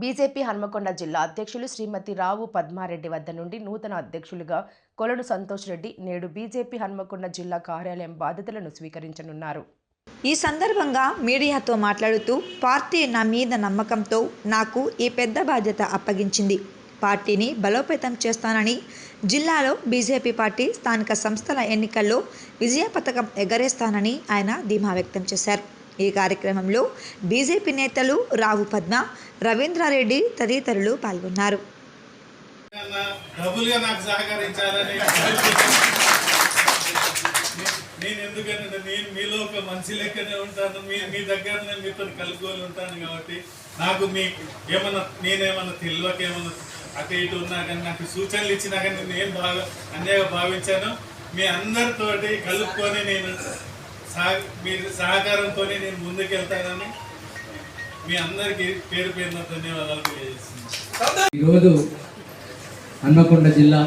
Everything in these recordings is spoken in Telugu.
బీజేపీ హన్మకొండ జిల్లా అధ్యక్షులు శ్రీమతి రావు పద్మారెడ్డి వద్ద నుండి నూతన అధ్యక్షులుగా కొలను సంతోష్ రెడ్డి నేడు బీజేపీ హన్మకొండ జిల్లా కార్యాలయం బాధ్యతలను స్వీకరించనున్నారు. ఈ సందర్భంగా మీడియాతో మాట్లాడుతూ పార్టీ నా మీద నమ్మకంతో నాకు ఈ పెద్ద బాధ్యత అప్పగించింది. పార్టీని బలోపేతం చేస్తానని, జిల్లాలో బీజేపీ పార్టీ స్థానిక సంస్థల ఎన్నికల్లో విజయ పతాకం ఎగరేస్తానని ఆయన ధీమా వ్యక్తం చేశారు. ఈ కార్యక్రమంలో బీజేపీ నేతలు రావు పద్మ, రవీంద్రారెడ్డి తదితరులు పాల్గొన్నారు. నేను ఎందుకంటే నేను మీలో ఒక మనిషి లెక్కనే ఉంటాను, మీ దగ్గర నేను మీతో కలుపుకొని ఉంటాను కాబట్టి నాకు మీ నేనేమన్నా తెలియకేమన్నా అటు ఇటు ఉన్నా కానీ నాకు సూచనలు ఇచ్చినా కానీ నేను బాగా అన్యాయంగా భావించాను. మీ అందరితోటి కలుపుకొని నేను మీరు సహకారంతో నేను ముందుకెళ్తానని మీ అందరికీ పేరు పేరున ధన్యవాదాలు తెలియజేస్తున్నాను. ఈరోజు హన్మకొండ జిల్లా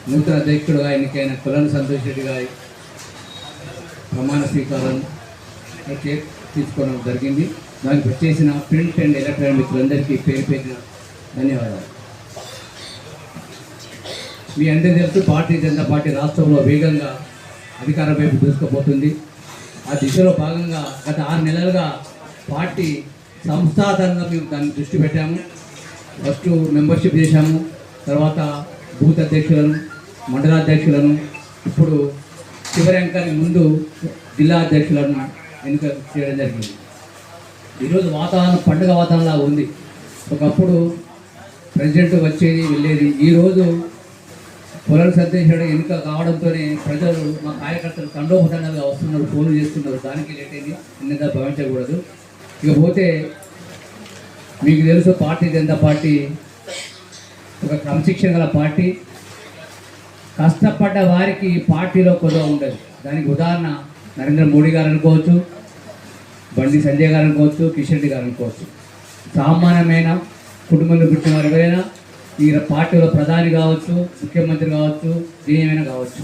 నూతన అధ్యక్షుడుగా ఎన్నికైన కొలను సంతోష్ రెడ్డి గారి ప్రమాణ స్వీకారం తీసుకోవడం జరిగింది. దానికి వచ్చేసిన ప్రింట్ అండ్ ఎలక్ట్రానిక్ మిత్రులందరికీ పేరు పేరిన ధన్యవాదాలు. మీ అందరికీ తెలుసు, భారతీయ జనతా పార్టీ రాష్ట్రంలో వేగంగా అధికారం వైపు దూసుకుపోతుంది. ఆ దిశలో భాగంగా గత 6 నెలలుగా పార్టీ సంస్థాగతంగా మేము దాన్ని దృష్టి పెట్టాము. ఫస్ట్ మెంబర్షిప్ చేశాము, తర్వాత బూత్ అధ్యక్షులను, మండలాధ్యక్షులను, ఇప్పుడు చివరి అంకానికి ముందు జిల్లా అధ్యక్షులను ఎన్నిక చేయడం జరిగింది. ఈరోజు వాతావరణం పండుగ వాతావరణంలా ఉంది. ఒకప్పుడు ప్రెసిడెంట్ వచ్చేది వెళ్ళేది. ఈరోజు కొలను సంతోష్ రెడ్డి ఎన్నిక కావడంతోనే ప్రజలు, మా కార్యకర్తలు తండోపతండాలుగా వస్తున్నారు, ఫోన్లు చేస్తున్నారు. దానికి లేట్ అయింది, నిన్నగా భావించకూడదు. ఇకపోతే మీకు తెలుసు, భారతీయ జనతా పార్టీ ఒక క్రమశిక్షణ గల పార్టీ. కష్టపడ్డ వారికి పార్టీలో కొదవ ఉండదు. దానికి ఉదాహరణ నరేంద్ర మోడీ గారు అనుకోవచ్చు, బండి సంజయ్ గారు అనుకోవచ్చు, కిషన్ రెడ్డి గారు అనుకోవచ్చు. సామాన్యమైన కుటుంబంలో పుట్టిన వారు ఎవరైనా ఈ పార్టీలో ప్రధాని కావచ్చు, ముఖ్యమంత్రి కావచ్చు, ఏమైనా కావచ్చు.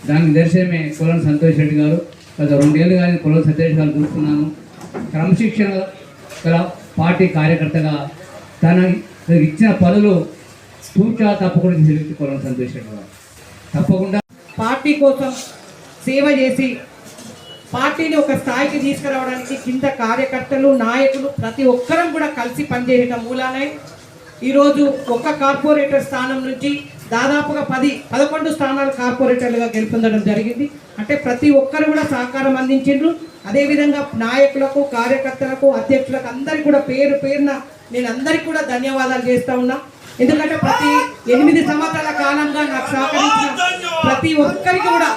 దానికి దర్శనమే కొలను సంతోష్ రెడ్డి గారు. గత 2 ఏళ్ళు కానీ కొలను సంతోష్ గారు చూస్తున్నాను. క్రమశిక్షణ గల పార్టీ కార్యకర్తగా తన ఇచ్చిన పనులు పూర్తిగా తప్పకుండా చేసి కొలను సంతోష్ రెడ్డి గారు తప్పకుండా పార్టీ కోసం సేవ చేసి పార్టీని ఒక స్థాయికి తీసుకురావడానికి కింద కార్యకర్తలు, నాయకులు ప్రతి ఒక్కరం కూడా కలిసి పనిచేయడం మూలానే ఈరోజు ఒక్క కార్పొరేటర్ స్థానం నుంచి దాదాపుగా 10-11 స్థానాలు కార్పొరేటర్లుగా గెలుపొందడం జరిగింది. అంటే ప్రతి ఒక్కరు కూడా సహకారం అందించిండ్రు. అదేవిధంగా నాయకులకు, కార్యకర్తలకు, అధ్యక్షులకు అందరికీ కూడా పేరు పేరున నేను అందరికీ కూడా ధన్యవాదాలు చేస్తూ ఉన్నా. ఎందుకంటే ప్రతి 8 సంవత్సరాల కాలంగా నాకు సహకరించిన ప్రతి ఒక్కరికి కూడా